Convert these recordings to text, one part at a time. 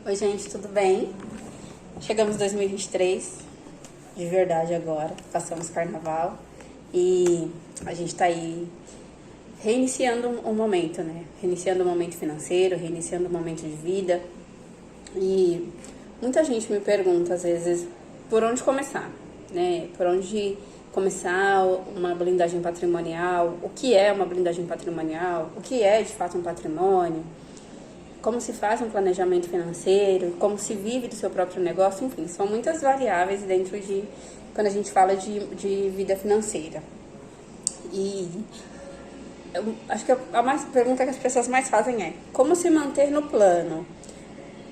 Oi, gente, tudo bem? Chegamos em 2023, de verdade agora, passamos carnaval e a gente tá aí reiniciando um momento, né? Reiniciando o momento financeiro, reiniciando o momento de vida. E muita gente me pergunta, às vezes, por onde começar, né? Por onde começar uma blindagem patrimonial, o que é uma blindagem patrimonial, o que é, de fato, um patrimônio, como se faz um planejamento financeiro, como se vive do seu próprio negócio, enfim, são muitas variáveis dentro de, quando a gente fala de vida financeira. E eu acho que a pergunta que as pessoas mais fazem é, como se manter no plano?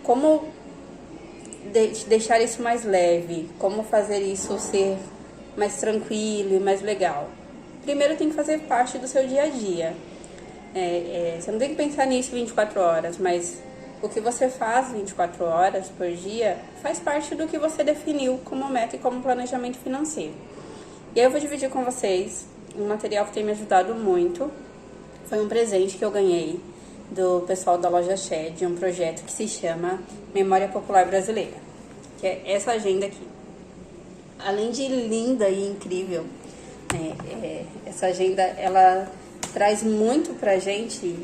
Como deixar isso mais leve? Como fazer isso ser mais tranquilo e mais legal? Primeiro tem que fazer parte do seu dia a dia. Você não tem que pensar nisso 24 horas, mas o que você faz 24 horas por dia faz parte do que você definiu como meta e como planejamento financeiro. E aí eu vou dividir com vocês um material que tem me ajudado muito. Foi um presente que eu ganhei do pessoal da Loja Shed, de um projeto que se chama Memória Popular Brasileira, que é essa agenda aqui. Além de linda e incrível, essa agenda, ela traz muito pra gente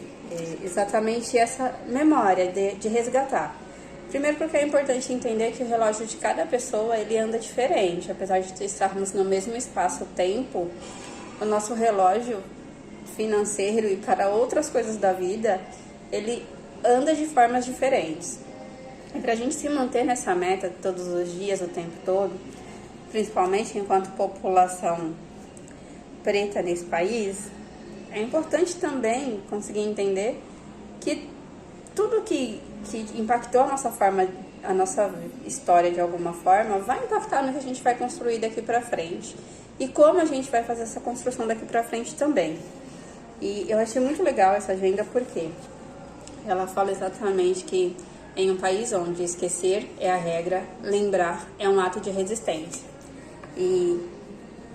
exatamente essa memória de resgatar. Primeiro porque é importante entender que o relógio de cada pessoa, ele anda diferente. Apesar de estarmos no mesmo espaço-tempo, o nosso relógio financeiro e para outras coisas da vida, ele anda de formas diferentes. E pra gente se manter nessa meta todos os dias, o tempo todo, principalmente enquanto população preta nesse país, é importante também conseguir entender que tudo que impactou a nossa história de alguma forma, vai impactar no que a gente vai construir daqui pra frente. E como a gente vai fazer essa construção daqui pra frente também. E eu achei muito legal essa agenda porque ela fala exatamente que em um país onde esquecer é a regra, lembrar é um ato de resistência. E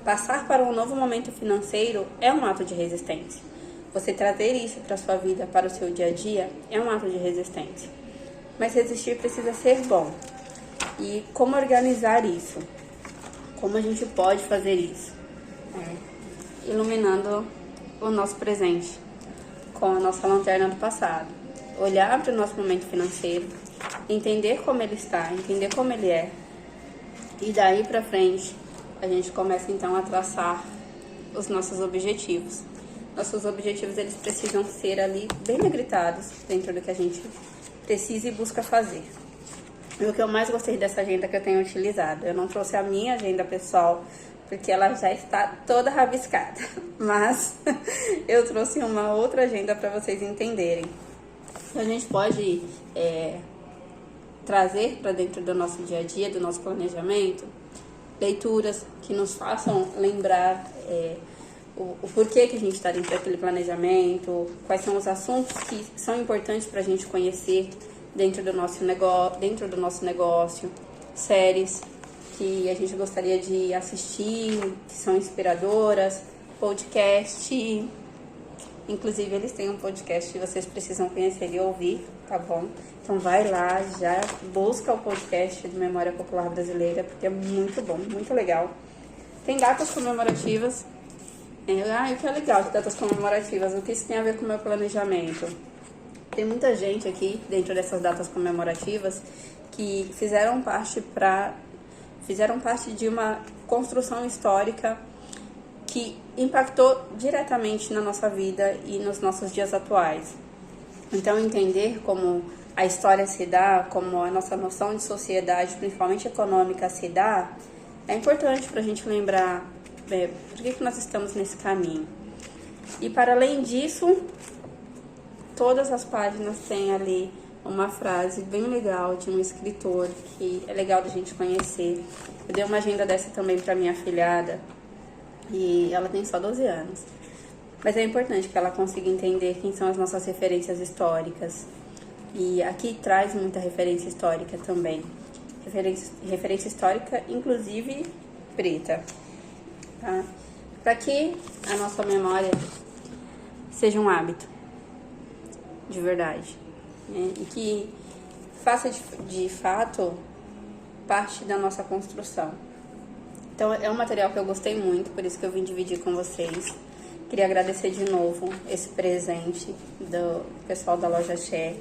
passar para um novo momento financeiro é um ato de resistência. Você trazer isso para a sua vida, para o seu dia a dia, é um ato de resistência. Mas resistir precisa ser bom. E como organizar isso? Como a gente pode fazer isso? Iluminando o nosso presente com a nossa lanterna do passado. Olhar para o nosso momento financeiro, entender como ele está, entender como ele é. E daí para frente, a gente começa então a traçar os nossos objetivos. Nossos objetivos, eles precisam ser ali bem negritados dentro do que a gente precisa e busca fazer. E o que eu mais gostei dessa agenda que eu tenho utilizado, eu não trouxe a minha agenda pessoal, porque ela já está toda rabiscada, mas eu trouxe uma outra agenda para vocês entenderem. A gente pode trazer para dentro do nosso dia a dia, do nosso planejamento, leituras que nos façam lembrar o porquê que a gente está dentro daquele planejamento, quais são os assuntos que são importantes para a gente conhecer dentro do nosso negócio, séries que a gente gostaria de assistir, que são inspiradoras, podcast. Inclusive, eles têm um podcast que vocês precisam conhecer e ouvir, tá bom? Então vai lá, já busca o podcast do Memória Popular Brasileira, porque é muito bom, muito legal. Tem datas comemorativas. O que é legal de datas comemorativas? O que isso tem a ver com o meu planejamento? Tem muita gente aqui, dentro dessas datas comemorativas, que fizeram parte de uma construção histórica que impactou diretamente na nossa vida e nos nossos dias atuais. Então, entender como a história se dá, como a nossa noção de sociedade, principalmente econômica, se dá, é importante para a gente lembrar por que nós estamos nesse caminho. E, para além disso, todas as páginas têm ali uma frase bem legal de um escritor que é legal da gente conhecer. Eu dei uma agenda dessa também para minha afilhada, e ela tem só 12 anos. Mas é importante que ela consiga entender quem são as nossas referências históricas. E aqui traz muita referência histórica também. Referência histórica, inclusive preta. Tá? Para que a nossa memória seja um hábito de verdade. Né? E que faça de fato parte da nossa construção. Então é um material que eu gostei muito, por isso que eu vim dividir com vocês. Queria agradecer de novo esse presente do pessoal da Loja Xé.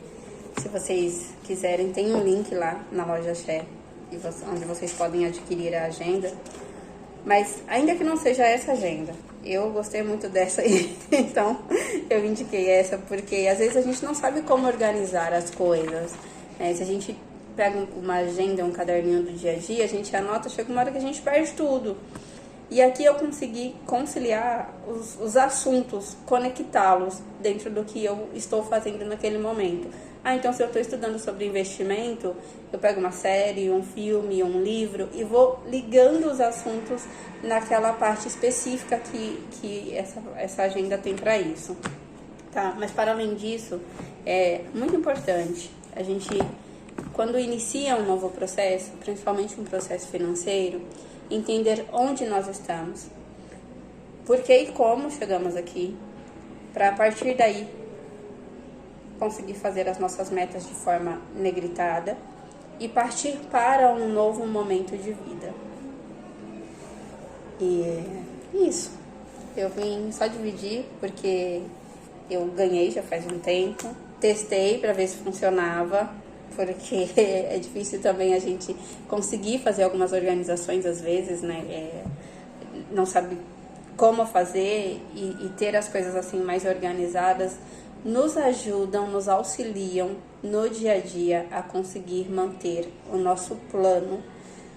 Se vocês quiserem, tem um link lá na Loja Xé, onde vocês podem adquirir a agenda. Mas ainda que não seja essa agenda, eu gostei muito dessa aí, então eu indiquei essa, porque às vezes a gente não sabe como organizar as coisas, né? Se a gente pega uma agenda, um caderninho do dia a dia, a gente anota, chega uma hora que a gente perde tudo. E aqui eu consegui conciliar os assuntos, conectá-los dentro do que eu estou fazendo naquele momento. Então se eu estou estudando sobre investimento, eu pego uma série, um filme, um livro e vou ligando os assuntos naquela parte específica que essa agenda tem para isso. Tá? Mas para além disso, é muito importante a gente, quando inicia um novo processo, principalmente um processo financeiro, entender onde nós estamos, por que e como chegamos aqui, para a partir daí conseguir fazer as nossas metas de forma negritada e partir para um novo momento de vida. E isso, eu vim só dividir porque eu ganhei já faz um tempo, testei para ver se funcionava, porque é difícil também a gente conseguir fazer algumas organizações às vezes, né? Não sabe como fazer e ter as coisas assim mais organizadas nos ajudam, nos auxiliam no dia a dia a conseguir manter o nosso plano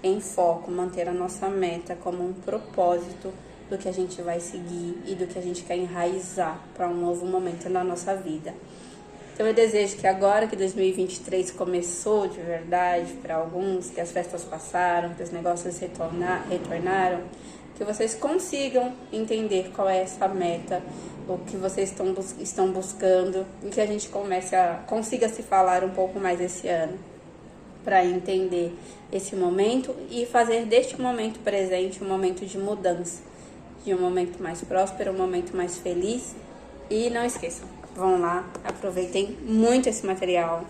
em foco, manter a nossa meta como um propósito do que a gente vai seguir e do que a gente quer enraizar para um novo momento na nossa vida. Então eu desejo que agora que 2023 começou de verdade para alguns, que as festas passaram, que os negócios retornaram, que vocês consigam entender qual é essa meta, o que vocês estão buscando e que a gente consiga se falar um pouco mais esse ano para entender esse momento e fazer deste momento presente um momento de mudança, de um momento mais próspero, um momento mais feliz. E não esqueçam, vão lá, aproveitem muito esse material.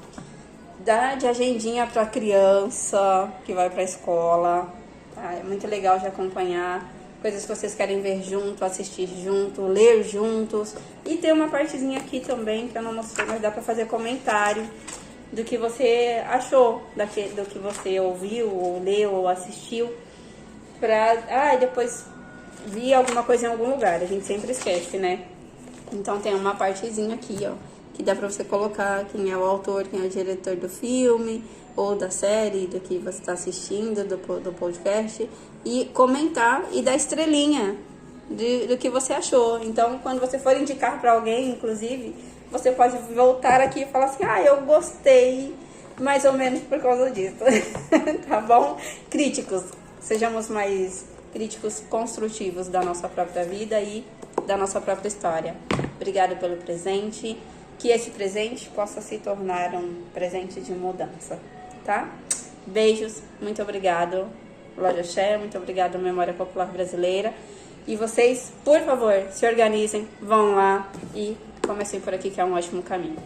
Dá de agendinha para criança que vai para a escola, tá? É muito legal de acompanhar coisas que vocês querem ver junto, assistir junto, ler juntos. E tem uma partezinha aqui também que eu não mostrei, mas dá para fazer comentário do que você achou, do que você ouviu, ou leu, ou assistiu, pra depois vi alguma coisa em algum lugar. A gente sempre esquece, né? Então tem uma partezinha aqui, ó, que dá pra você colocar quem é o autor, quem é o diretor do filme, ou da série, do que você está assistindo, do podcast, e comentar e dar estrelinha do que você achou. Então, quando você for indicar pra alguém, inclusive, você pode voltar aqui e falar assim, eu gostei, mais ou menos por causa disso, tá bom? Críticos, sejamos mais críticos construtivos da nossa própria vida e da nossa própria história. Obrigada pelo presente, que esse presente possa se tornar um presente de mudança, tá? Beijos, muito obrigado, Loja Xé, muito obrigado, Memória Popular Brasileira. E vocês, por favor, se organizem, vão lá e comecem por aqui, que é um ótimo caminho.